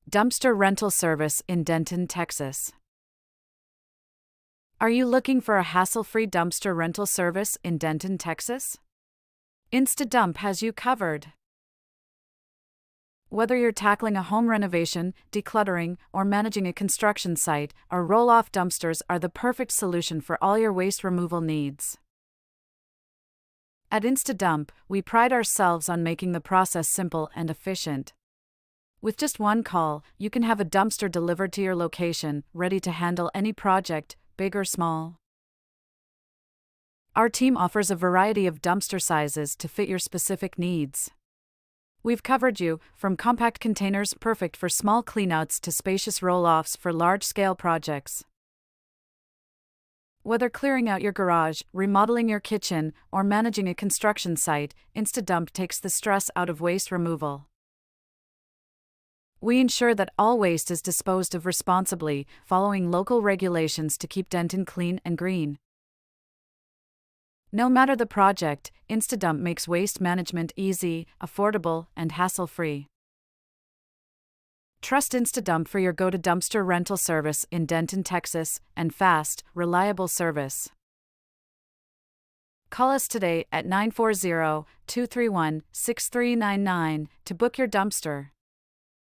Dumpster rental service in Denton, Texas. Are you looking for a hassle-free dumpster rental service in Denton, Texas? Insta-Dump has you covered. Whether you're tackling a home renovation, decluttering, or managing a construction site, our roll-off dumpsters are the perfect solution for all your waste removal needs. At Insta-Dump, we pride ourselves on making the process simple and efficient. With just one call, you can have a dumpster delivered to your location, ready to handle any project, big or small. Our team offers a variety of dumpster sizes to fit your specific needs. We've covered you, from compact containers perfect for small cleanouts to spacious roll-offs for large-scale projects. Whether clearing out your garage, remodeling your kitchen, or managing a construction site, Insta-Dump takes the stress out of waste removal. We ensure that all waste is disposed of responsibly, following local regulations to keep Denton clean and green. No matter the project, Insta-Dump makes waste management easy, affordable, and hassle-free. Trust Insta-Dump for your go-to dumpster rental service in Denton, Texas, and fast, reliable service. Call us today at 940-231-6399 to book your dumpster.